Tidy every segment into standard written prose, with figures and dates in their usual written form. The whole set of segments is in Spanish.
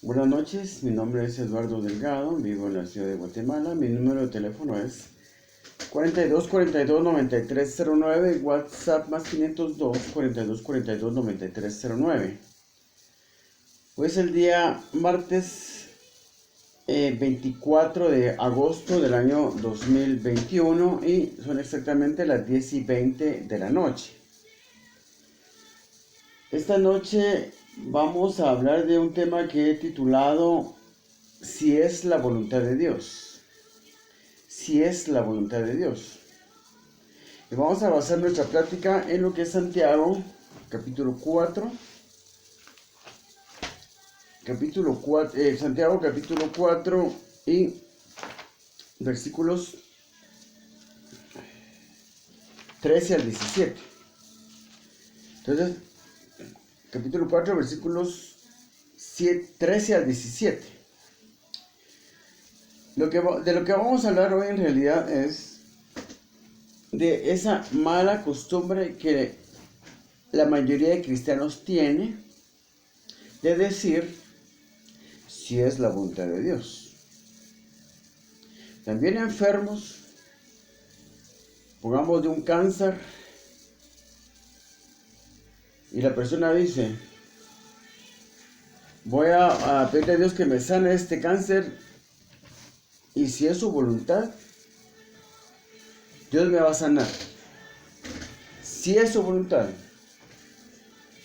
Buenas noches, mi nombre es Eduardo Delgado, vivo en la ciudad de Guatemala. Mi número de teléfono es 4242-9309, WhatsApp más 502-4242-9309. Hoy es el día martes 24 de agosto del año 2021 y son exactamente las 10:20 de la noche. Esta noche vamos a hablar de un tema que he titulado Si es la voluntad de Dios. Si es la voluntad de Dios. Y vamos a basar nuestra plática en lo que es Santiago, capítulo 4. Santiago, capítulo 4 y versículos 13 al 17. Entonces, capítulo 4, versículos 13 al 17. De lo que vamos a hablar hoy en realidad es de esa mala costumbre que la mayoría de cristianos tiene de decir si es la voluntad de Dios. También enfermos, pongamos de un cáncer, y la persona dice, voy a pedirle a Dios que me sane este cáncer, y si es su voluntad, Dios me va a sanar. Si es su voluntad.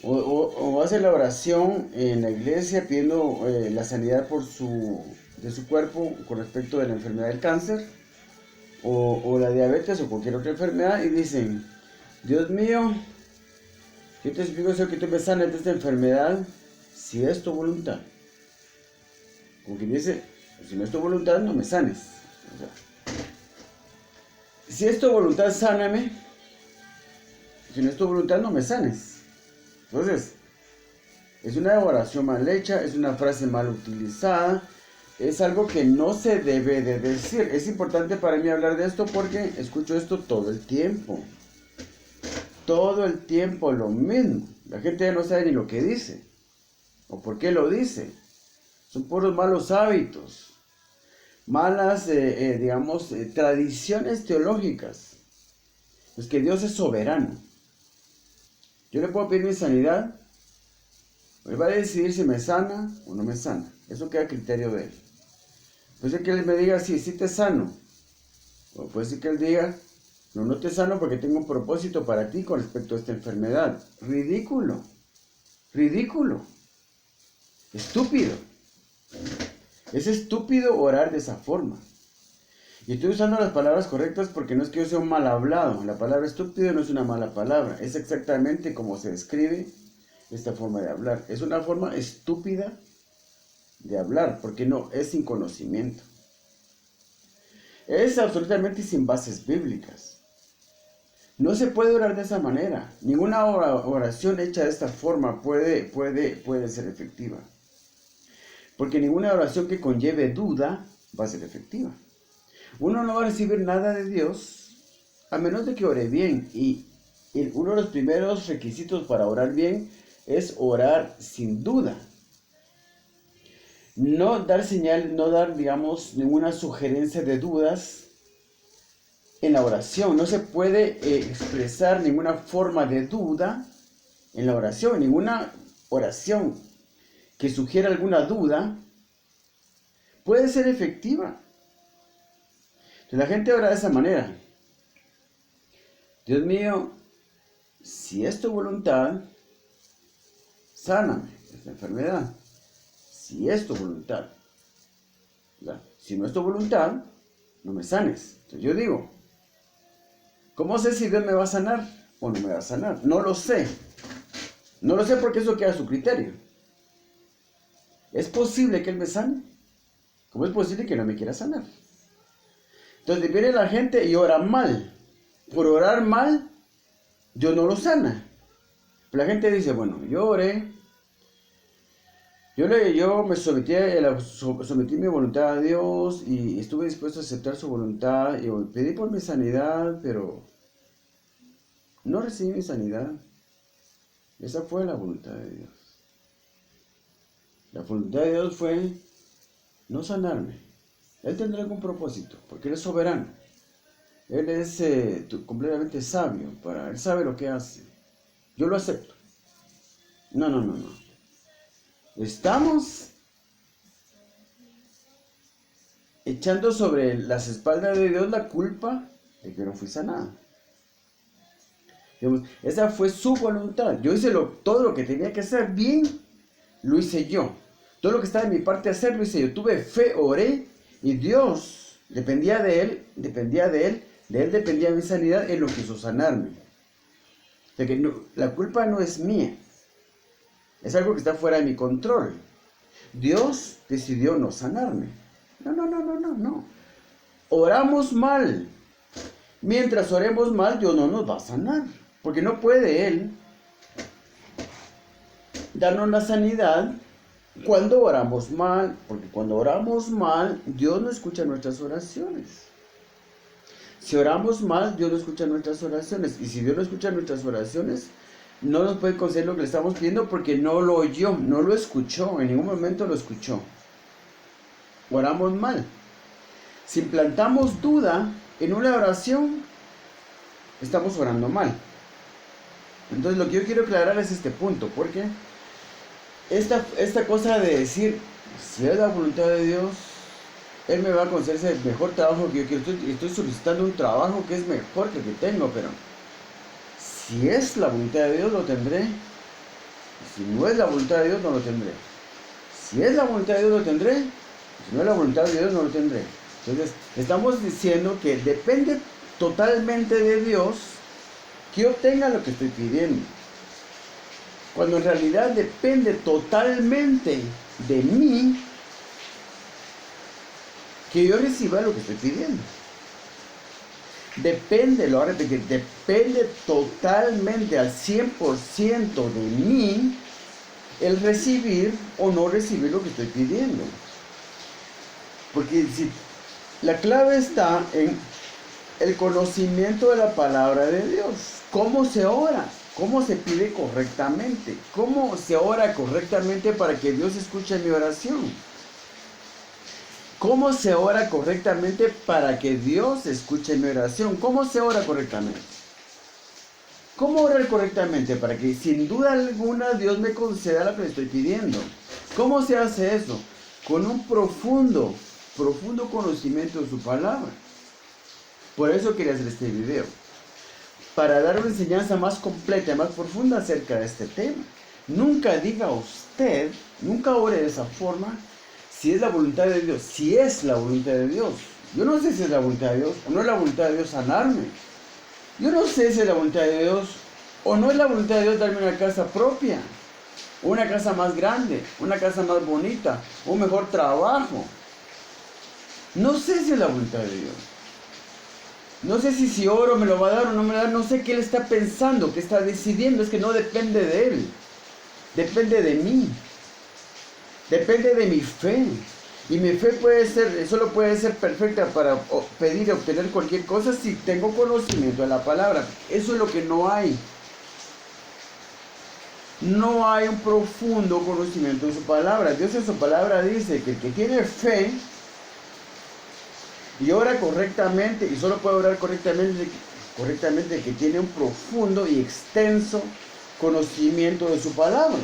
O hace la oración en la iglesia pidiendo la sanidad de su cuerpo con respecto de la enfermedad del cáncer o la diabetes o cualquier otra enfermedad y dicen, Dios mío, yo te explico eso que tú me sanes de esta enfermedad si es tu voluntad. Como quien dice, si no es tu voluntad, no me sanes. O sea, si es tu voluntad, sáname. Si no es tu voluntad, no me sanes. Entonces, es una oración mal hecha, es una frase mal utilizada, es algo que no se debe de decir. Es importante para mí hablar de esto porque escucho esto todo el tiempo. Todo el tiempo lo mismo. La gente ya no sabe ni lo que dice o por qué lo dice. Son puros malos hábitos, malas, tradiciones teológicas. Es que Dios es soberano. Yo le puedo pedir mi sanidad, Él va a decidir si me sana o no me sana. Eso queda a criterio de Él. Puede ser que Él me diga, sí, sí te sano. O puede ser que Él diga, no, no te sano porque tengo un propósito para ti con respecto a esta enfermedad. Ridículo. Ridículo. Estúpido. Es estúpido orar de esa forma. Y estoy usando las palabras correctas porque no es que yo sea un mal hablado. La palabra estúpido no es una mala palabra. Es exactamente como se describe esta forma de hablar. Es una forma estúpida de hablar porque no es sin conocimiento. Es absolutamente sin bases bíblicas. No se puede orar de esa manera. Ninguna oración hecha de esta forma puede ser efectiva. Porque ninguna oración que conlleve duda va a ser efectiva. Uno no va a recibir nada de Dios a menos de que ore bien. Y uno de los primeros requisitos para orar bien es orar sin duda. No dar señal, no dar, digamos, ninguna sugerencia de dudas en la oración. No se puede expresar ninguna forma de duda en la oración. Ninguna oración que sugiera alguna duda puede ser efectiva. Entonces la gente ora de esa manera. Dios mío, si es tu voluntad, sáname esta enfermedad. Si es tu voluntad. Si no es tu voluntad, no me sanes. Entonces yo digo, ¿cómo sé si Dios me va a sanar o no me va a sanar? No lo sé. No lo sé porque eso queda a su criterio. ¿Es posible que Él me sane? ¿Cómo es posible que no me quiera sanar? Entonces viene la gente y ora mal. Por orar mal, Dios no lo sana. Pero la gente dice, bueno, yo oré, yo me sometí mi voluntad a Dios y estuve dispuesto a aceptar su voluntad y pedí por mi sanidad, pero no recibí mi sanidad. Esa fue la voluntad de Dios. La voluntad de Dios fue no sanarme. Él tendrá algún propósito, porque Él es soberano. Él es completamente sabio, Él sabe lo que hace. Yo lo acepto. No. Estamos echando sobre las espaldas de Dios la culpa de que no fui sanado. Digamos, esa fue su voluntad. Yo hice todo lo que tenía que hacer bien, lo hice yo. Todo lo que estaba en mi parte de hacer, lo hice yo. Tuve fe, oré, y Dios dependía de Él, de Él dependía mi sanidad, Él lo quiso sanarme. O sea que la culpa no es mía, es algo que está fuera de mi control. Dios decidió no sanarme. No. Oramos mal. Mientras oremos mal, Dios no nos va a sanar. Porque no puede Él darnos la sanidad cuando oramos mal. Porque cuando oramos mal, Dios no escucha nuestras oraciones. Si oramos mal, Dios no escucha nuestras oraciones. Y si Dios no escucha nuestras oraciones, no nos puede conceder lo que le estamos pidiendo porque no lo oyó, no lo escuchó, en ningún momento lo escuchó. Oramos mal. Si implantamos duda en una oración, estamos orando mal. Entonces lo que yo quiero aclarar es este punto, porque esta cosa de decir, si es la voluntad de Dios, Él me va a conceder ese mejor trabajo que yo quiero. Estoy solicitando un trabajo que es mejor que el que tengo, pero si es la voluntad de Dios, lo tendré. Si no es la voluntad de Dios, no lo tendré. Si es la voluntad de Dios, lo tendré. Si no es la voluntad de Dios, no lo tendré. Entonces, estamos diciendo que depende totalmente de Dios que obtenga lo que estoy pidiendo. Cuando en realidad depende totalmente de mí que yo reciba lo que estoy pidiendo. Depende, lo voy a repetir, depende totalmente al 100% de mí el recibir o no recibir lo que estoy pidiendo. Porque si la clave está en el conocimiento de la palabra de Dios. ¿Cómo se ora? ¿Cómo se pide correctamente? ¿Cómo se ora correctamente para que Dios escuche mi oración? ¿Cómo se ora correctamente para que Dios escuche mi oración? ¿Cómo se ora correctamente? ¿Cómo orar correctamente para que sin duda alguna Dios me conceda lo que le estoy pidiendo? ¿Cómo se hace eso? Con un profundo conocimiento de su palabra. Por eso quería hacer este video, para dar una enseñanza más completa, más profunda acerca de este tema. Nunca diga usted, nunca ore de esa forma, si es la voluntad de Dios. Si es la voluntad de Dios, yo no sé si es la voluntad de Dios o no es la voluntad de Dios sanarme. Yo no sé si es la voluntad de Dios o no es la voluntad de Dios darme una casa propia, una casa más grande, una casa más bonita, un mejor trabajo. No sé si es la voluntad de Dios. No sé si oro me lo va a dar o no me lo va a dar. No sé qué él está pensando, qué está decidiendo. Es que no depende de él. Depende de mí. Depende de mi fe. Y mi fe solo puede ser perfecta para pedir y obtener cualquier cosa si tengo conocimiento de la palabra. Eso es lo que no hay. No hay un profundo conocimiento de su palabra. Dios en su palabra dice que el que tiene fe y ora correctamente, y solo puede orar correctamente que tiene un profundo y extenso conocimiento de su palabra.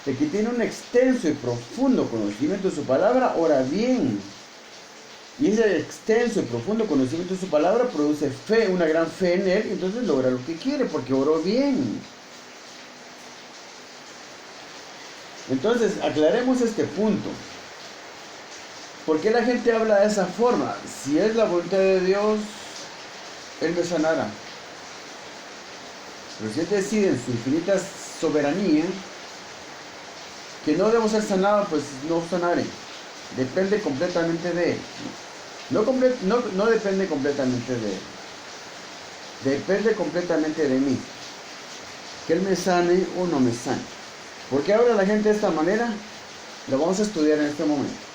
El que tiene un extenso y profundo conocimiento de su palabra, ora bien. Y ese extenso y profundo conocimiento de su palabra produce fe, una gran fe en él, y entonces logra lo que quiere, porque oró bien. Entonces, aclaremos este punto. ¿Por qué la gente habla de esa forma? Si es la voluntad de Dios, Él me sanará. Pero si Él decide en su infinita soberanía que no debo ser sanado, pues no sanaré. Depende completamente de Él. No depende completamente de Él. Depende completamente de mí. Que Él me sane o no me sane. ¿Por qué habla la gente de esta manera? Lo vamos a estudiar en este momento.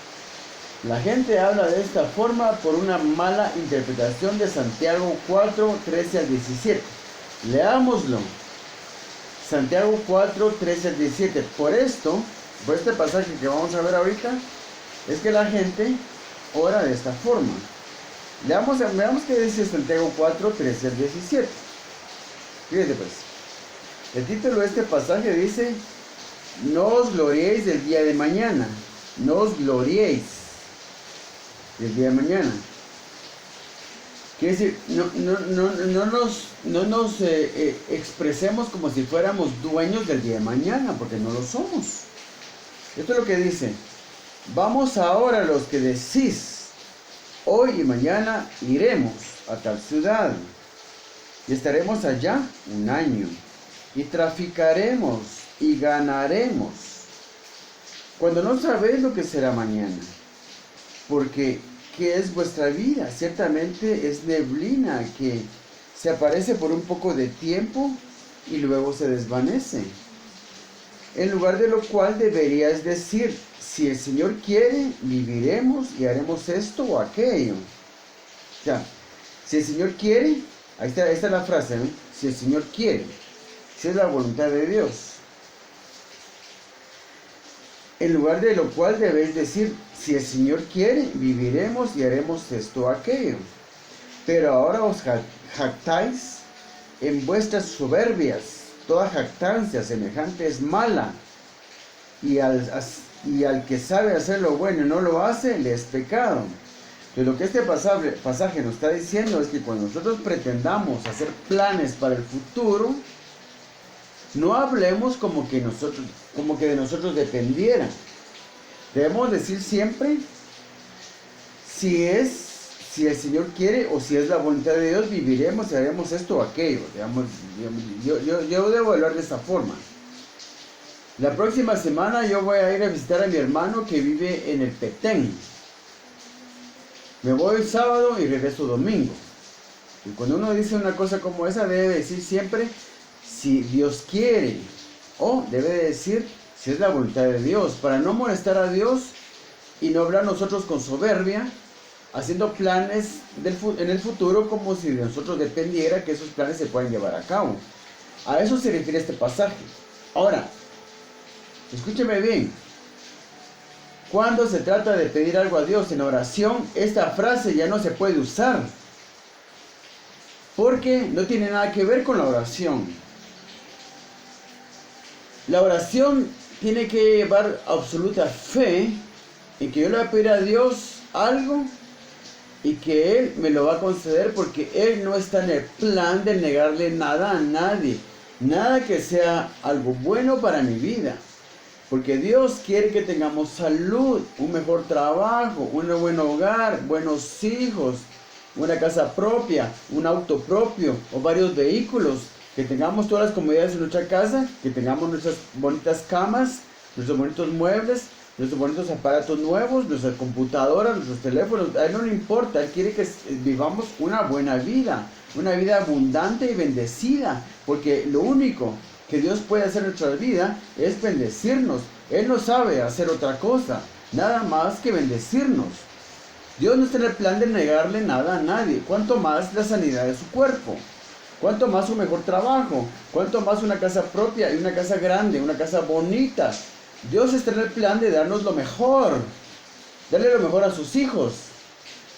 La gente habla de esta forma por una mala interpretación de Santiago 4, 13 al 17. Leámoslo. Santiago 4, 13 al 17. Por esto, Pues este pasaje que vamos a ver ahorita es que la gente ora de esta forma. Veamos qué dice Santiago 4, 13 al 17. Fíjate pues. El título de este pasaje dice: no os gloriéis del día de mañana. No os gloriéis del día de mañana. Quiere decir, no nos expresemos como si fuéramos dueños del día de mañana, porque no lo somos. Esto es lo que dice: vamos ahora los que decís, hoy y mañana iremos a tal ciudad, y estaremos allá un año, y traficaremos y ganaremos, cuando no sabéis lo que será mañana. Porque ¿qué es vuestra vida? Ciertamente es neblina que se aparece por un poco de tiempo y luego se desvanece. En lugar de lo cual deberías decir: si el Señor quiere, viviremos y haremos esto o aquello. O sea, si el Señor quiere, ahí está la frase, ¿no? Si el Señor quiere, si es la voluntad de Dios. En lugar de lo cual debéis decir: si el Señor quiere, viviremos y haremos esto o aquello. Pero ahora os jactáis en vuestras soberbias. Toda jactancia semejante es mala. Y al que sabe hacer lo bueno y no lo hace, le es pecado. Entonces lo que este pasaje nos está diciendo es que cuando nosotros pretendamos hacer planes para el futuro, no hablemos como que de nosotros dependiera. Debemos decir siempre si el Señor quiere o si es la voluntad de Dios, viviremos y haremos esto o aquello. Yo debo hablar de esta forma. La próxima semana yo voy a ir a visitar a mi hermano que vive en el Petén. Me voy el sábado y regreso domingo. Y cuando uno dice una cosa como esa, debe decir siempre si Dios quiere, o debe decir si es la voluntad de Dios, para no molestar a Dios y no hablar nosotros con soberbia, haciendo planes en el futuro como si de nosotros dependiera que esos planes se puedan llevar a cabo. A eso se refiere este pasaje. Ahora, escúcheme bien. Cuando se trata de pedir algo a Dios en oración, esta frase ya no se puede usar, porque no tiene nada que ver con la oración. La oración tiene que llevar absoluta fe en que yo le voy a pedir a Dios algo y que Él me lo va a conceder, porque Él no está en el plan de negarle nada a nadie, nada que sea algo bueno para mi vida. Porque Dios quiere que tengamos salud, un mejor trabajo, un buen hogar, buenos hijos, una casa propia, un auto propio o varios vehículos. Que tengamos todas las comodidades en nuestra casa, que tengamos nuestras bonitas camas, nuestros bonitos muebles, nuestros bonitos aparatos nuevos, nuestras computadoras, nuestros teléfonos. A Él no le importa, Él quiere que vivamos una buena vida, una vida abundante y bendecida, porque lo único que Dios puede hacer en nuestra vida es bendecirnos. Él no sabe hacer otra cosa, nada más que bendecirnos. Dios no está en el plan de negarle nada a nadie, cuanto más la sanidad de su cuerpo. Cuánto más un mejor trabajo, cuánto más una casa propia y una casa grande, una casa bonita. Dios está en el plan de darnos lo mejor, darle lo mejor a sus hijos.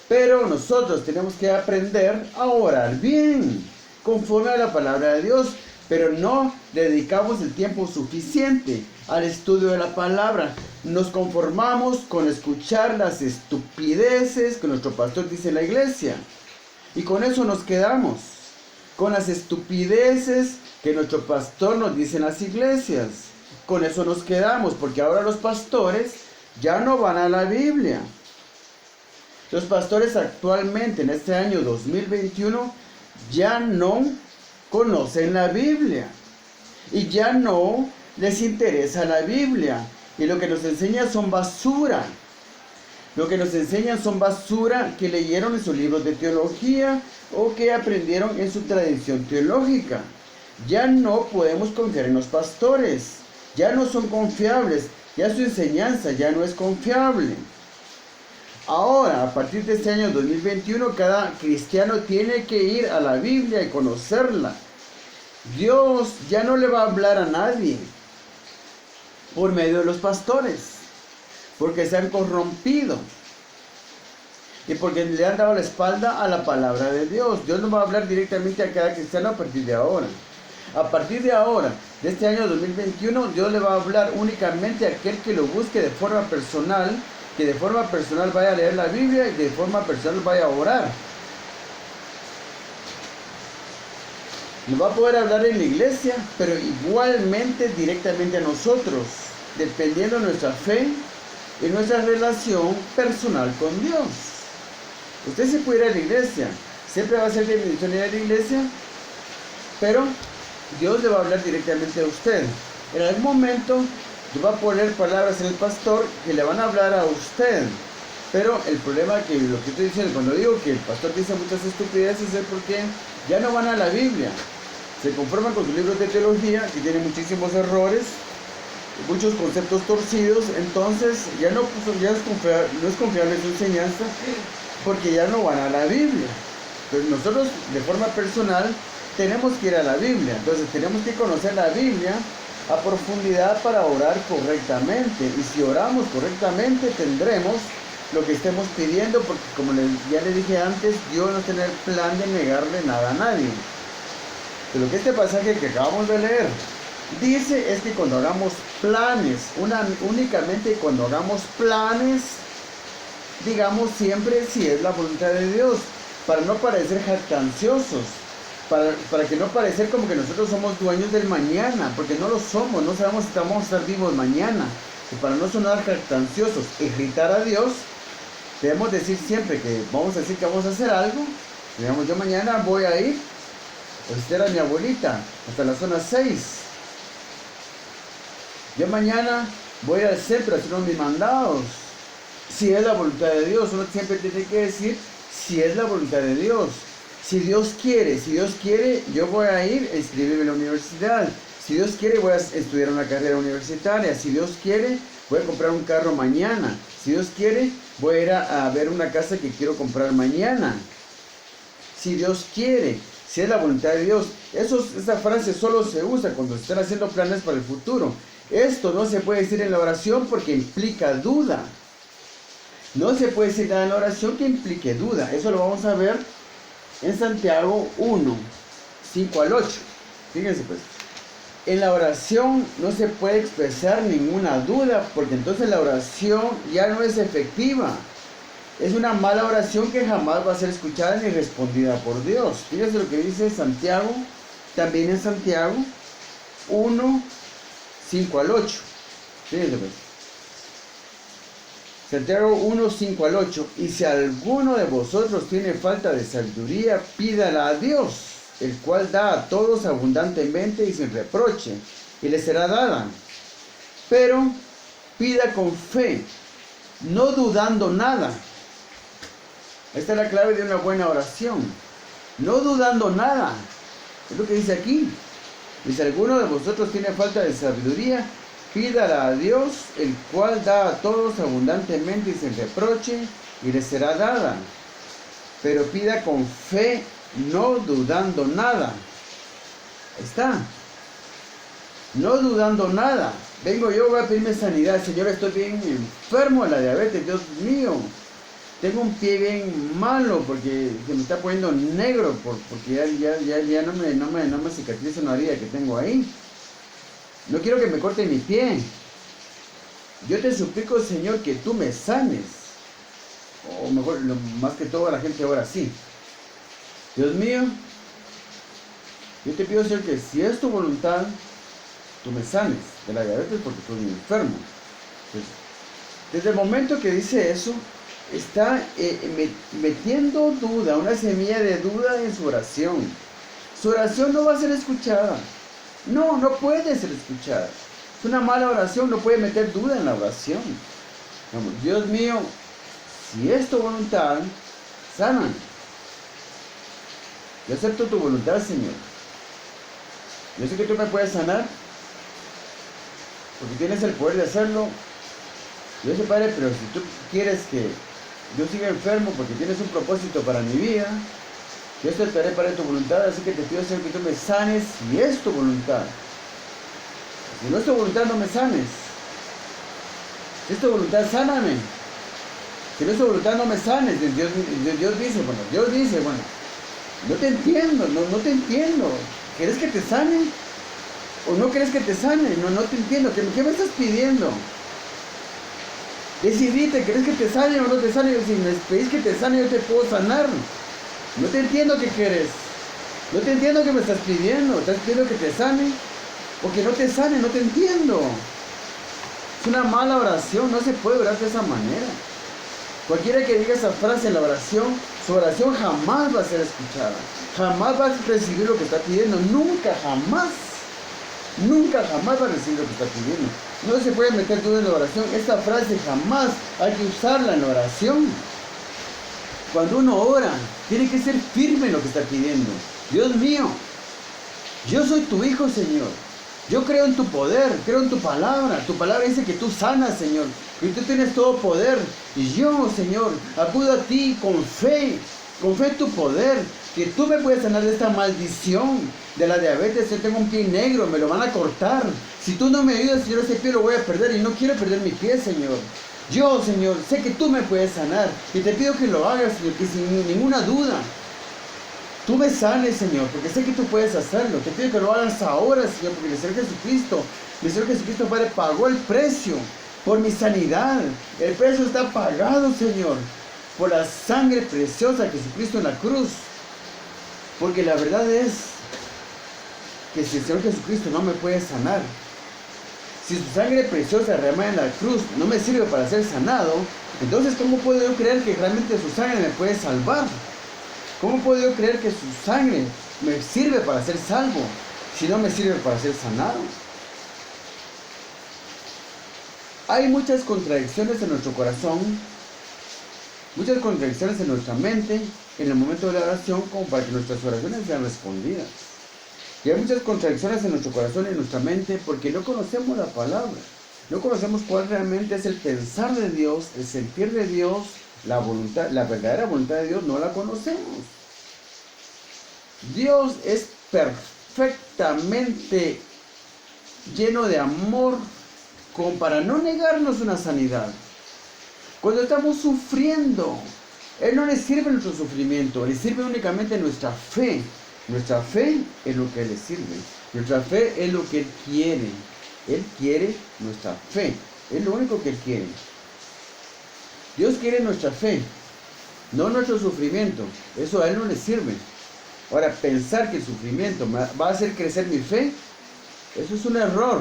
Pero nosotros tenemos que aprender a orar bien, conforme a la palabra de Dios, pero no dedicamos el tiempo suficiente al estudio de la palabra. Nos conformamos con escuchar las estupideces que nuestro pastor dice en la iglesia, y con eso nos quedamos. Con las estupideces que nuestro pastor nos dice en las iglesias. Con eso nos quedamos, porque ahora los pastores ya no van a la Biblia. Los pastores actualmente en este año 2021 ya no conocen la Biblia y ya no les interesa la Biblia, y lo que nos enseñan son basura. Lo que nos enseñan son basura que leyeron en sus libros de teología o que aprendieron en su tradición teológica. Ya no podemos confiar en los pastores. Ya no son confiables. Ya su enseñanza ya no es confiable. Ahora, a partir de este año 2021, cada cristiano tiene que ir a la Biblia y conocerla. Dios ya no le va a hablar a nadie. por medio de los pastores, porque se han corrompido y porque le han dado la espalda a la palabra de Dios. Dios no va a hablar directamente a cada cristiano a partir de ahora. A partir de ahora, de este año 2021, Dios le va a hablar únicamente a aquel que lo busque de forma personal, que de forma personal vaya a leer la Biblia y de forma personal vaya a orar. Nos va a poder hablar en la iglesia, pero igualmente directamente a nosotros, dependiendo de nuestra fe y nuestra relación personal con Dios. Usted se puede ir a la iglesia, siempre va a ser de bendición ir a la iglesia, pero Dios le va a hablar directamente a usted. En algún momento Dios va a poner palabras en el pastor que le van a hablar a usted. Pero el problema que lo que estoy diciendo, cuando digo que el pastor dice muchas estupideces, es porque ya no van a la Biblia. Se conforman con sus libros de teología, que tienen muchísimos errores, muchos conceptos torcidos. Entonces ya no es confiable su enseñanza, porque ya no van a la Biblia. Entonces nosotros de forma personal tenemos que ir a la Biblia. Entonces tenemos que conocer la Biblia a profundidad para orar correctamente. Y si oramos correctamente tendremos lo que estemos pidiendo, porque como ya le dije antes, Dios no tiene el plan de negarle nada a nadie. Pero lo que este pasaje que acabamos de leer dice es que cuando hagamos planes, únicamente cuando hagamos planes, digamos siempre si es la voluntad de Dios, para no parecer jactanciosos, para que no parecer como que nosotros somos dueños del mañana, porque no lo somos, no sabemos si vamos a estar vivos mañana. Y para no sonar jactanciosos, irritar a Dios, debemos decir siempre que vamos a decir que vamos a hacer algo. Digamos, yo mañana voy a ir a visitar a mi abuelita hasta la zona 6. Yo mañana voy al centro a hacer mis mandados. Si es la voluntad de Dios, uno siempre tiene que decir si es la voluntad de Dios. Si Dios quiere, yo voy a ir a inscribirme en la universidad. Si Dios quiere, voy a estudiar una carrera universitaria. Si Dios quiere, voy a comprar un carro mañana. Si Dios quiere, voy a ir a ver una casa que quiero comprar mañana. Si Dios quiere, si es la voluntad de Dios. Esa frase solo se usa cuando se están haciendo planes para el futuro. Esto no se puede decir en la oración porque implica duda. No se puede decir nada en la oración que implique duda. Eso lo vamos a ver en Santiago 1, 5 al 8. Fíjense pues. En la oración no se puede expresar ninguna duda, porque entonces la oración ya no es efectiva. Es una mala oración que jamás va a ser escuchada ni respondida por Dios. Fíjense lo que dice Santiago, también en Santiago 1, 5 al 8. Fíjense pues. Santiago 1, 5 al 8. Y si alguno de vosotros tiene falta de sabiduría, pídala a Dios, el cual da a todos abundantemente y sin reproche, y le será dada. Pero pida con fe, no dudando nada. Esta es la clave de una buena oración. No dudando nada. Es lo que dice aquí. Y si alguno de vosotros tiene falta de sabiduría, pídala a Dios, el cual da a todos abundantemente y sin reproche, y le será dada. Pero pida con fe, no dudando nada. Ahí está. No dudando nada. Vengo yo, voy a pedirme sanidad. Señor, estoy bien enfermo de la diabetes. Dios mío. Tengo un pie bien malo porque se me está poniendo negro porque ya no me cicatriza una herida que tengo ahí. No quiero que me corte mi pie. Yo te suplico, Señor, que tú me sanes. O mejor, más que todo, la gente ahora sí. Dios mío, yo te pido, Señor, que si es tu voluntad, tú me sanes de la diabetes porque estoy muy enfermo. Entonces, desde el momento que dice eso, está metiendo duda, una semilla de duda en su oración. Su oración no va a ser escuchada. No puede ser escuchada. Es una mala oración, no puede meter duda en la oración. Vamos, Dios mío, si es tu voluntad, sana. Yo acepto tu voluntad, Señor. Yo sé que tú me puedes sanar, porque tienes el poder de hacerlo. Yo sé, Padre, pero si tú quieres que yo siga enfermo porque tienes un propósito para mi vida, yo aceptaré, Padre, tu voluntad. Así que te pido, Señor, que tú me sanes si es tu voluntad. Si no es tu voluntad, no me sanes. Si es tu voluntad, sáname. Si no es tu voluntad, no me sanes. Dios dice, bueno, no te entiendo, no te entiendo. ¿Quieres que te sane? ¿O no quieres que te sane? No te entiendo. ¿Qué me estás pidiendo? Decidite, ¿quieres que te sane o no te sane? Si me pedís que te sane, yo te puedo sanar. No te entiendo qué quieres. No te entiendo qué me estás pidiendo. ¿Estás pidiendo que te sane? O que no te sane, no te entiendo. Es una mala oración, no se puede orar de esa manera. Cualquiera que diga esa frase en la oración, su oración jamás va a ser escuchada. Jamás va a recibir lo que está pidiendo. Nunca jamás va a recibir lo que está pidiendo. No se puede meter todo en la oración. Esta frase jamás hay que usarla en la oración. Cuando uno ora, tiene que ser firme en lo que está pidiendo. Dios mío, yo soy tu hijo, Señor. Yo creo en tu poder, creo en tu palabra. Tu palabra dice que tú sanas, Señor, que tú tienes todo poder. Y yo, Señor, acudo a ti con fe en tu poder, que tú me puedes sanar de esta maldición de la diabetes. Yo tengo un pie negro, me lo van a cortar. Si tú no me ayudas, Señor, ese pie lo voy a perder y no quiero perder mi pie, Señor. Yo, Señor, sé que tú me puedes sanar y te pido que lo hagas, Señor, que sin ninguna duda tú me sanes, Señor, porque sé que tú puedes hacerlo. Te pido que lo hagas ahora, Señor, porque mi Señor Jesucristo, Padre, pagó el precio por mi sanidad. El precio está pagado, Señor, por la sangre preciosa de Jesucristo en la cruz. Porque la verdad es que si el Señor Jesucristo no me puede sanar, si su sangre preciosa derramada en la cruz no me sirve para ser sanado, entonces ¿cómo puedo yo creer que realmente su sangre me puede salvar? ¿Cómo puedo yo creer que su sangre me sirve para ser salvo si no me sirve para ser sanado? Hay muchas contradicciones en nuestro corazón, muchas contradicciones en nuestra mente en el momento de la oración, como para que nuestras oraciones sean respondidas. Y hay muchas contradicciones en nuestro corazón y en nuestra mente porque no conocemos la palabra. No conocemos cuál realmente es el pensar de Dios, el sentir de Dios, la voluntad, la verdadera voluntad de Dios no la conocemos. Dios es perfectamente lleno de amor como para no negarnos una sanidad. Cuando estamos sufriendo, Él no le sirve nuestro sufrimiento, le sirve únicamente nuestra fe. Nuestra fe es lo que le sirve. Nuestra fe es lo que Él quiere. Él quiere nuestra fe. Es lo único que Él quiere. Dios quiere nuestra fe, no nuestro sufrimiento. Eso a Él no le sirve. Ahora, pensar que el sufrimiento va a hacer crecer mi fe, eso es un error.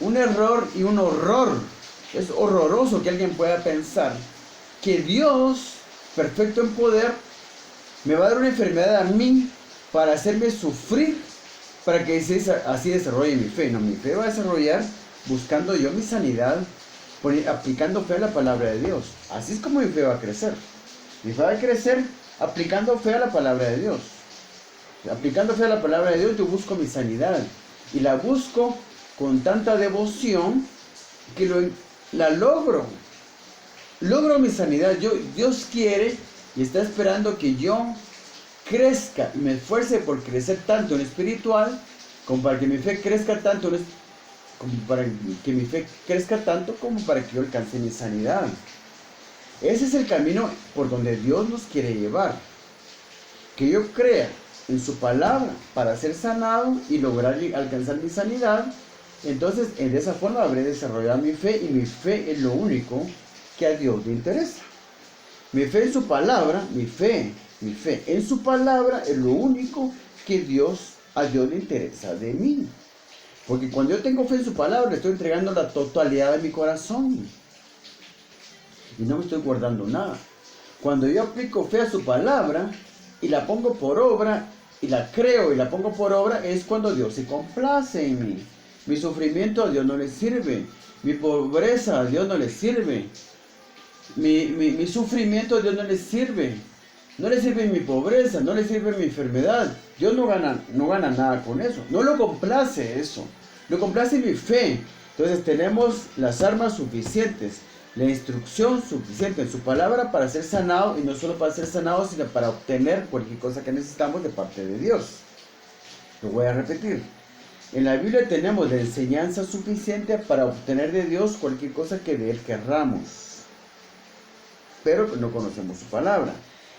Un error y un horror. Es horroroso que alguien pueda pensar que Dios, perfecto en poder, me va a dar una enfermedad a mí para hacerme sufrir, para que así desarrolle mi fe. No, mi fe va a desarrollar buscando yo mi sanidad, aplicando fe a la palabra de Dios. Así es como mi fe va a crecer. Mi fe va a crecer aplicando fe a la palabra de Dios. Aplicando fe a la palabra de Dios, yo busco mi sanidad. Y la busco con tanta devoción que la logro. Logro mi sanidad. Dios quiere y está esperando que yo crezca y me esfuerce por crecer tanto en espiritual como para que mi fe crezca tanto como para que yo alcance mi sanidad. Ese es el camino por donde Dios nos quiere llevar. Que yo crea en su palabra para ser sanado y lograr alcanzar mi sanidad. Entonces, de esa forma habré desarrollado mi fe, y mi fe es lo único que a Dios le interesa. Mi fe en su palabra, mi fe en su palabra es lo único que a Dios le interesa de mí. Porque cuando yo tengo fe en su palabra, le estoy entregando la totalidad de mi corazón. Y no me estoy guardando nada. Cuando yo aplico fe a su palabra y la pongo por obra, y la creo y la pongo por obra, es cuando Dios se complace en mí. Mi sufrimiento a Dios no le sirve. Mi pobreza a Dios no le sirve. Mi sufrimiento a Dios no le sirve. No le sirve mi pobreza, no le sirve mi enfermedad. Dios no gana nada con eso. No lo complace eso. Lo complace mi fe. Entonces tenemos las armas suficientes, la instrucción suficiente en su palabra para ser sanado, y no solo para ser sanado, sino para obtener cualquier cosa que necesitamos de parte de Dios. Lo voy a repetir. En la Biblia tenemos la enseñanza suficiente para obtener de Dios cualquier cosa que de Él querramos, pero no conocemos su palabra.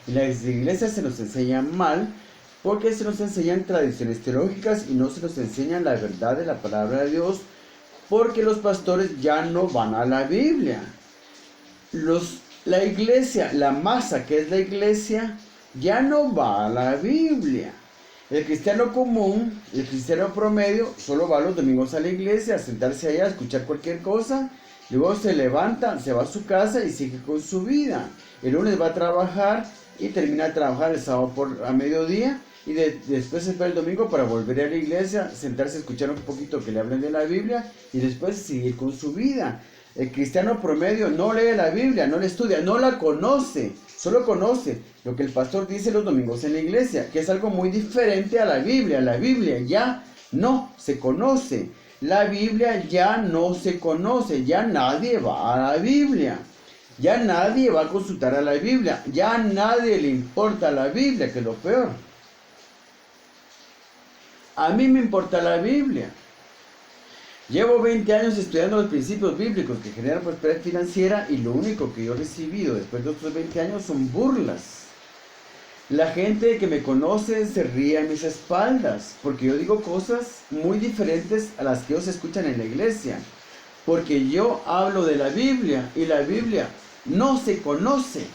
En las iglesias se nos enseña mal porque se nos enseñan tradiciones teológicas y no se nos enseñan la verdad de la palabra de Dios, porque los pastores ya no van a la Biblia. La iglesia, la masa que es la iglesia, ya no va a la Biblia. El cristiano común, el cristiano promedio, solo va los domingos a la iglesia, a sentarse allá, a escuchar cualquier cosa, luego se levanta, se va a su casa y sigue con su vida. El lunes va a trabajar y termina de trabajar el sábado a mediodía y después se espera el domingo para volver a la iglesia, sentarse a escuchar un poquito que le hablen de la Biblia y después seguir con su vida. El cristiano promedio no lee la Biblia, no la estudia, no la conoce, solo conoce lo que el pastor dice los domingos en la iglesia, que es algo muy diferente a la Biblia. La Biblia ya no se conoce, la Biblia ya no se conoce, ya nadie va a la Biblia, ya nadie va a consultar a la Biblia, ya a nadie le importa la Biblia, que es lo peor. A mí me importa la Biblia. Llevo 20 años estudiando los principios bíblicos que generan prosperidad financiera y lo único que yo he recibido después de otros 20 años son burlas. La gente que me conoce se ríe a mis espaldas porque yo digo cosas muy diferentes a las que ellos escuchan en la iglesia. Porque yo hablo de la Biblia y la Biblia no se conoce.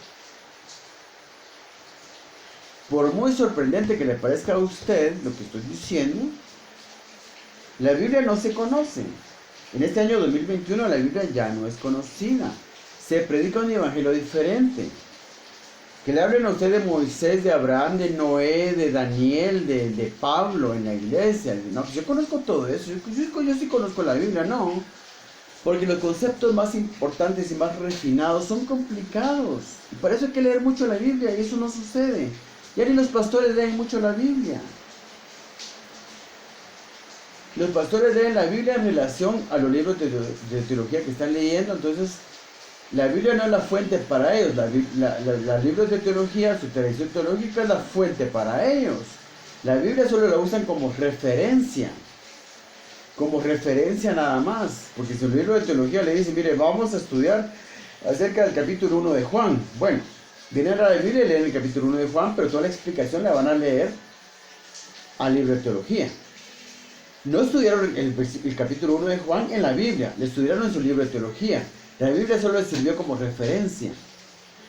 Por muy sorprendente que le parezca a usted lo que estoy diciendo, la Biblia no se conoce. En este año 2021 la Biblia ya no es conocida. Se predica un evangelio diferente. Que le hablen a usted de Moisés, de Abraham, de Noé, de Daniel, de Pablo en la iglesia. No, pues yo conozco todo eso. Yo sí conozco la Biblia, no. Porque los conceptos más importantes y más refinados son complicados. Y para eso hay que leer mucho la Biblia y eso no sucede. Ya ni los pastores leen mucho la Biblia. Los pastores leen la Biblia en relación a los libros de teología que están leyendo, entonces la Biblia no es la fuente para ellos, los libros de teología, su tradición teológica es la fuente para ellos. La Biblia solo la usan como referencia nada más, porque si el libro de teología le dice, mire, vamos a estudiar acerca del capítulo 1 de Juan, bueno, vienen a la Biblia y leen el capítulo 1 de Juan, pero toda la explicación la van a leer al libro de teología. No estudiaron el capítulo 1 de Juan en la Biblia, le estudiaron en su libro de teología. La Biblia solo les sirvió como referencia.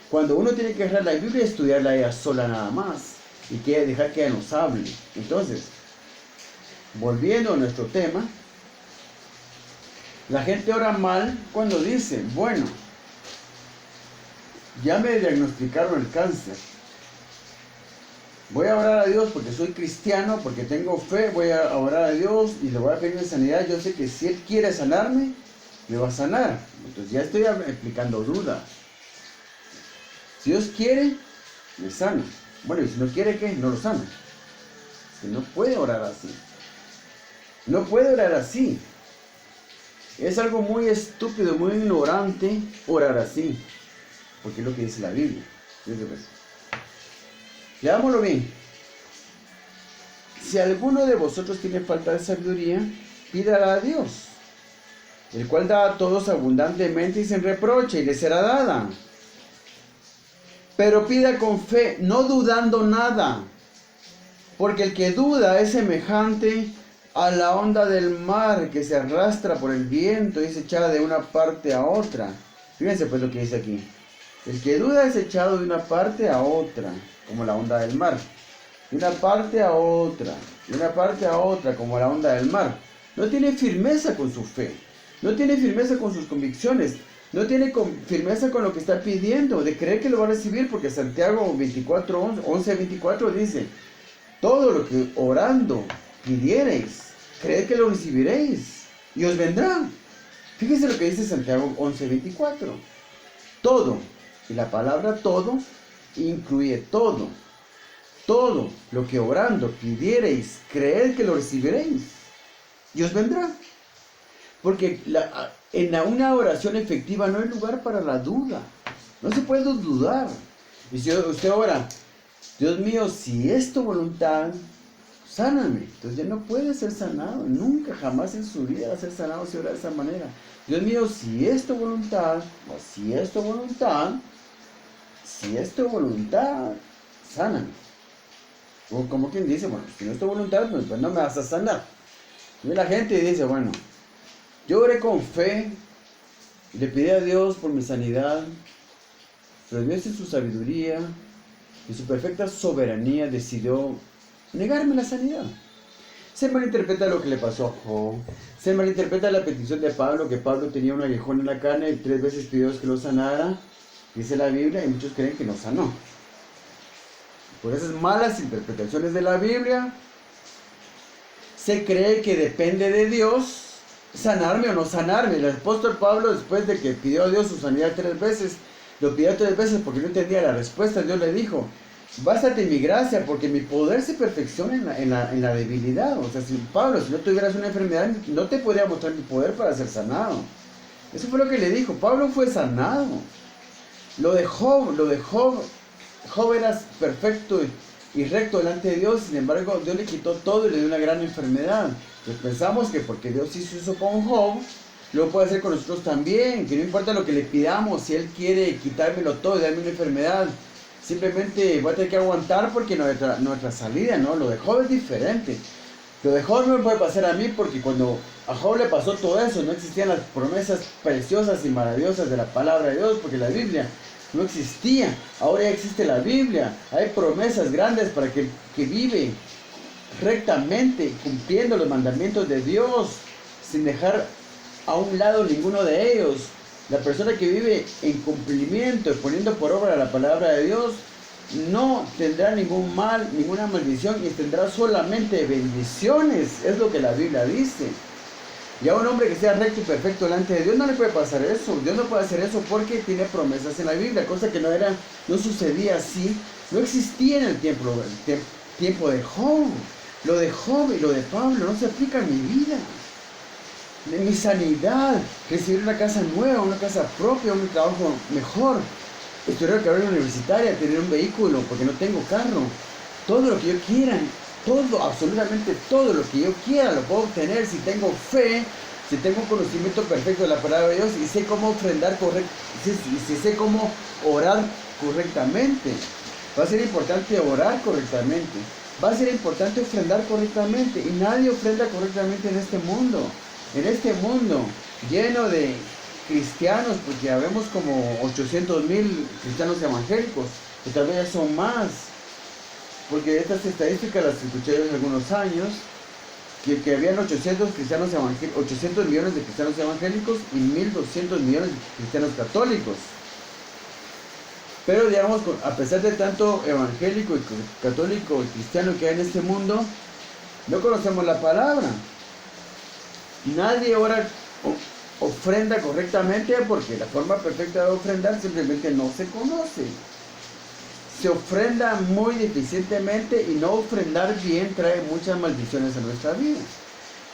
Cuando uno tiene que agarrar la Biblia y estudiarla ella sola nada más, y dejar que ella nos hable. Entonces, volviendo a nuestro tema, la gente ora mal cuando dice, bueno, ya me diagnosticaron el cáncer. Voy a orar a Dios porque soy cristiano, porque tengo fe, voy a orar a Dios y le voy a pedir sanidad. Yo sé que si Él quiere sanarme, me va a sanar. Entonces ya estoy explicando duda. Si Dios quiere, me sana. Bueno, y si no quiere, ¿qué? No lo sana. Que no puede orar así. No puede orar así. Es algo muy estúpido, muy ignorante orar así. Porque es lo que dice la Biblia. Leámoslo bien. Si alguno de vosotros tiene falta de sabiduría, pídala a Dios, el cual da a todos abundantemente y sin reproche, y le será dada. Pero pida con fe, no dudando nada, porque el que duda es semejante a la onda del mar que se arrastra por el viento y es echada de una parte a otra. Fíjense pues lo que dice aquí. El que duda es echado de una parte a otra, como la onda del mar. De una parte a otra, de una parte a otra, como la onda del mar. No tiene firmeza con su fe, no tiene firmeza con sus convicciones, no tiene firmeza con lo que está pidiendo, de creer que lo va a recibir, porque Santiago 11:24 dice, todo lo que orando pidiereis, creed que lo recibiréis, y os vendrá. Fíjense lo que dice Santiago 11:24. Todo, y la palabra todo incluye todo. Todo lo que orando pidiereis, creed que lo recibiréis, y os vendrá. Porque en una oración efectiva no hay lugar para la duda. No se puede dudar. Y si usted ora, Dios mío, si es tu voluntad, sáname. Entonces ya no puede ser sanado, nunca, jamás en su vida va a ser sanado si ora de esa manera. Dios mío, si es tu voluntad, o si es tu voluntad, sáname. O como quien dice, bueno, si no es tu voluntad, pues no me vas a sanar. Y la gente dice, bueno, yo oré con fe, le pedí a Dios por mi sanidad, pero Dios en su sabiduría, en su perfecta soberanía, decidió negarme la sanidad. Se malinterpreta lo que le pasó a Job, se malinterpreta la petición de Pablo, que Pablo tenía un aguijón en la carne y 3 veces pidió a Dios que lo sanara, dice la Biblia, y muchos creen que no sanó. Por esas malas interpretaciones de la Biblia, se cree que depende de Dios sanarme o no sanarme. El apóstol Pablo, después de que pidió a Dios su sanidad 3 veces, lo pidió 3 veces porque no entendía la respuesta. Dios le dijo, bástate en mi gracia, porque mi poder se perfecciona en la debilidad. O sea, si Pablo, si no tuvieras una enfermedad, no te podría mostrar mi poder para ser sanado. Eso fue lo que le dijo. Pablo fue sanado. Lo de Job era perfecto y recto delante de Dios. Sin embargo, Dios le quitó todo y le dio una gran enfermedad. Entonces pensamos que porque Dios hizo eso con Job, lo puede hacer con nosotros también. Que no importa lo que le pidamos, si Él quiere quitármelo todo y darme una enfermedad, simplemente voy a tener que aguantar porque nuestra salida, ¿no? Lo de Job es diferente. Lo de Job no me puede pasar a mí porque cuando a Job le pasó todo eso, no existían las promesas preciosas y maravillosas de la palabra de Dios, porque la Biblia no existía. Ahora ya existe la Biblia. Hay promesas grandes para que vive rectamente, cumpliendo los mandamientos de Dios, sin dejar a un lado ninguno de ellos. La persona que vive en cumplimiento, poniendo por obra la palabra de Dios, no tendrá ningún mal, ninguna maldición y tendrá solamente bendiciones. Es lo que la Biblia dice. Y a un hombre que sea recto y perfecto delante de Dios no le puede pasar eso. Dios no puede hacer eso porque tiene promesas en la Biblia, cosa que no sucedía así, no existía en el tiempo de Job. Lo de Job y lo de Pablo no se aplica en mi vida. En mi sanidad, recibir una casa nueva, una casa propia, un trabajo mejor, estudiar una carrera universitaria, tener un vehículo porque no tengo carro. Todo lo que yo quiera, todo, absolutamente todo lo que yo quiera lo puedo obtener si tengo fe, si tengo un conocimiento perfecto de la palabra de Dios y sé cómo ofrendar si sé cómo orar correctamente. Va a ser importante orar correctamente. Va a ser importante ofrendar correctamente. Y nadie ofrenda correctamente en este mundo. En este mundo lleno de cristianos, porque ya vemos como 800,000 cristianos evangélicos, que tal vez ya son más. Porque estas estadísticas las escuché hace algunos años, que habían 800 millones de cristianos evangélicos y 1.200 millones de cristianos católicos. Pero digamos, a pesar de tanto evangélico y católico y cristiano que hay en este mundo, no conocemos la palabra. Nadie ora ofrenda correctamente porque la forma perfecta de ofrendar simplemente no se conoce. Se ofrenda muy deficientemente y no ofrendar bien trae muchas maldiciones a nuestra vida.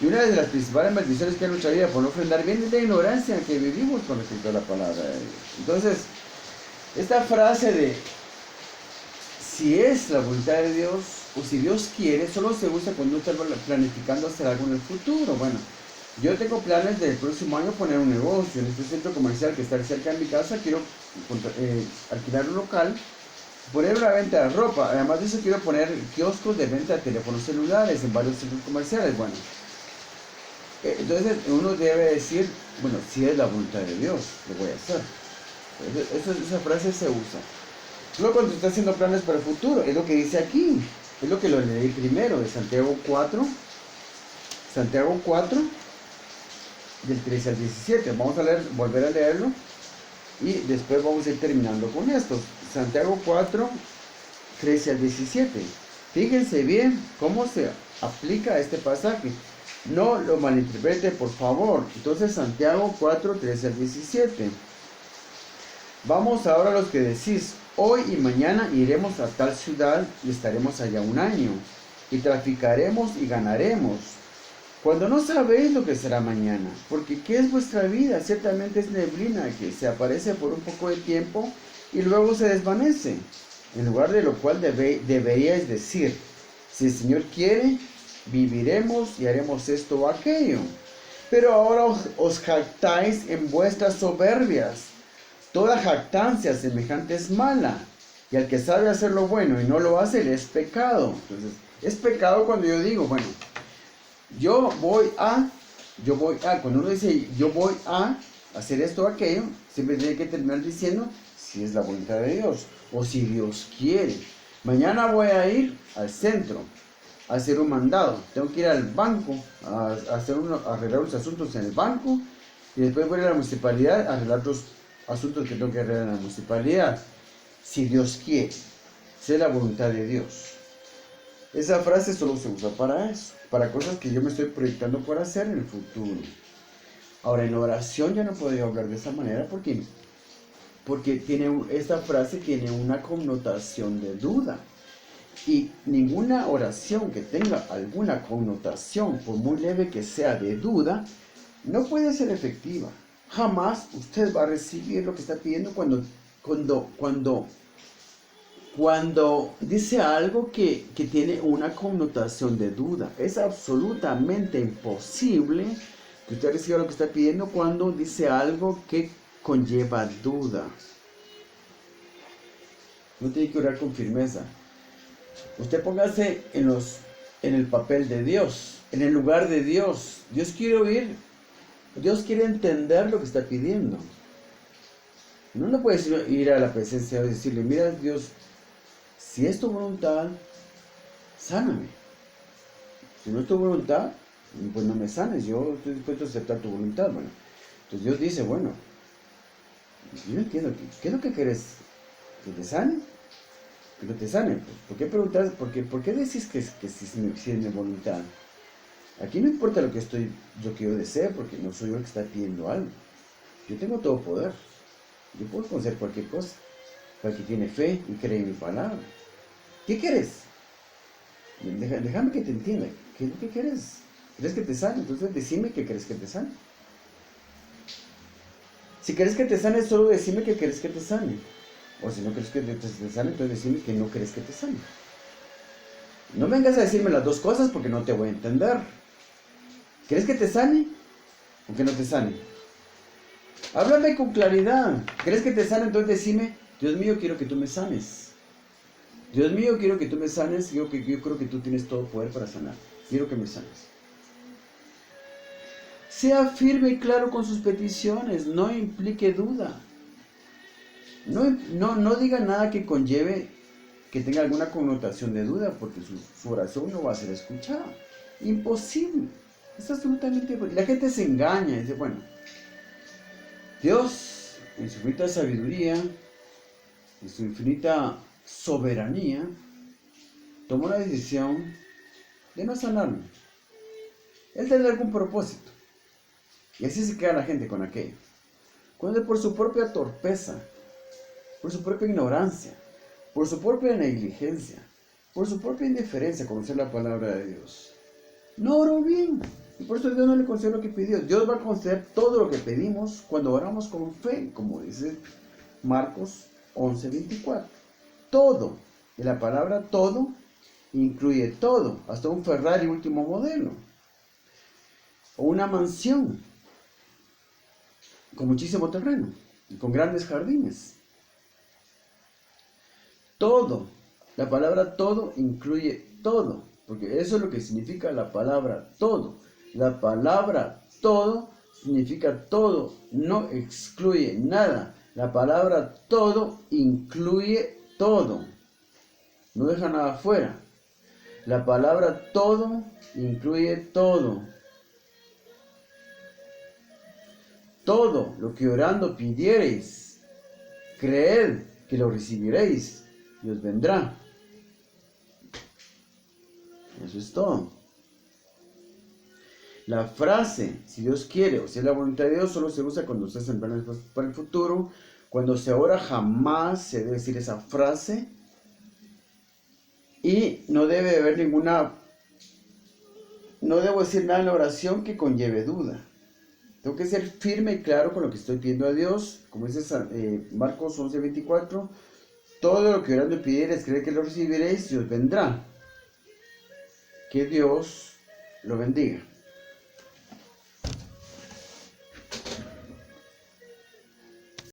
Y una de las principales maldiciones que hay en nuestra vida por no ofrendar bien es la ignorancia que vivimos con respecto a la palabra de Dios. Entonces, esta frase de si es la voluntad de Dios o si Dios quiere, solo se usa cuando uno está planificando hacer algo en el futuro. Bueno, yo tengo planes del próximo año poner un negocio en este centro comercial que está cerca de mi casa. Quiero alquilar un local, poner una venta de ropa. Además de eso quiero poner kioscos de venta de teléfonos celulares en varios centros comerciales. Bueno, entonces uno debe decir, bueno, si es la voluntad de Dios, lo voy a hacer. Esa frase se usa. Luego cuando está haciendo planes para el futuro, es lo que dice aquí. Es lo que lo leí primero, de Santiago 4. Santiago 4, del 13 al 17. Vamos a volver a leerlo. Y después vamos a ir terminando con esto. Santiago 4, 13 al 17. Fíjense bien cómo se aplica este pasaje. No lo malinterprete, por favor. Entonces, Santiago 4, 13 al 17. Vamos ahora a los que decís, hoy y mañana iremos a tal ciudad y estaremos allá un año, y traficaremos y ganaremos, cuando no sabéis lo que será mañana, porque ¿qué es vuestra vida? Ciertamente es neblina que se aparece por un poco de tiempo y luego se desvanece, en lugar de lo cual deberíais decir, si el Señor quiere, viviremos y haremos esto o aquello. Pero ahora os jactáis en vuestras soberbias. Toda jactancia semejante es mala. Y al que sabe hacer lo bueno y no lo hace, le es pecado. Entonces, es pecado cuando yo digo, bueno, cuando uno dice yo voy a hacer esto o aquello, siempre tiene que terminar diciendo si es la voluntad de Dios o si Dios quiere. Mañana voy a ir al centro a hacer un mandado. Tengo que ir al banco a arreglar unos asuntos en el banco y después voy a ir a la municipalidad a arreglar otros asuntos que tengo que arreglar en la municipalidad. Si Dios quiere, si es la voluntad de Dios. Esa frase solo se usa para eso, para cosas que yo me estoy proyectando por hacer en el futuro. Ahora, en la oración ya no podría hablar de esa manera porque esta frase tiene una connotación de duda. Y ninguna oración que tenga alguna connotación, por muy leve que sea, de duda, no puede ser efectiva. Jamás usted va a recibir lo que está pidiendo cuando dice algo que tiene una connotación de duda. Es absolutamente imposible que usted reciba lo que está pidiendo cuando dice algo que conlleva duda. No tiene que orar con firmeza. Usted póngase en el papel de Dios, en el lugar de Dios. Dios quiere oír, Dios quiere entender lo que está pidiendo. No puedes ir a la presencia de Dios y decirle, mira Dios, si es tu voluntad, sáname. Si no es tu voluntad, pues no me sanes, yo estoy dispuesto a aceptar tu voluntad. Bueno, entonces Dios dice, bueno, yo no entiendo, ¿qué es lo que quieres? ¿Que te sane? Que no te sane. ¿Por qué preguntas? ¿Por qué decís que si es mi voluntad? Aquí no importa lo que yo deseo, porque no soy yo el que está pidiendo algo. Yo tengo todo poder. Yo puedo conceder cualquier cosa. Para el que tiene fe y cree en mi palabra. ¿Qué quieres? Déjame que te entienda. ¿Qué es lo que quieres? ¿Quieres que te sane? Entonces decime que quieres que te sane. Si quieres que te sane, solo decime que quieres que te sane. O si no quieres que te sane, entonces decime que no quieres que te sane. No vengas a decirme las dos cosas porque no te voy a entender. ¿Quieres que te sane o que no te sane? Háblame con claridad. ¿Quieres que te sane? Entonces decime, Dios mío, quiero que tú me sanes. Dios mío, quiero que tú me sanes. Yo creo que tú tienes todo poder para sanar. Quiero que me sanes. Sea firme y claro con sus peticiones. No implique duda. No diga nada que conlleve, que tenga alguna connotación de duda, porque su oración no va a ser escuchada. Imposible. Es absolutamente imposible. La gente se engaña y dice, bueno, Dios, en su infinita sabiduría, en su infinita soberanía, tomó la decisión de no sanarme. Él tendrá algún propósito. Y así se queda la gente con aquello. Cuando por su propia torpeza, por su propia ignorancia, por su propia negligencia, por su propia indiferencia a conocer la palabra de Dios, no oró bien. Y por eso Dios no le concedió lo que pidió. Dios va a conceder todo lo que pedimos cuando oramos con fe, como dice Marcos 11:24. Todo. Y la palabra todo incluye todo, hasta un Ferrari último modelo. O una mansión con muchísimo terreno y con grandes jardines. Todo. La palabra todo incluye todo, porque eso es lo que significa la palabra todo. La palabra todo significa todo, no excluye nada. La palabra todo incluye todo, no deja nada afuera. La palabra todo incluye todo. Todo lo que orando pidiereis, creed que lo recibiréis y os vendrá. Eso es todo. La frase, si Dios quiere o si es la voluntad de Dios, solo se usa cuando se hacen planes para el futuro. Cuando se ora, jamás se debe decir esa frase. Y no debe haber no debo decir nada en la oración que conlleve duda. Tengo que ser firme y claro con lo que estoy pidiendo a Dios. Como dice Marcos 11:24, todo lo que orando pidiereis, creed que lo recibiréis y os vendrá. Que Dios lo bendiga.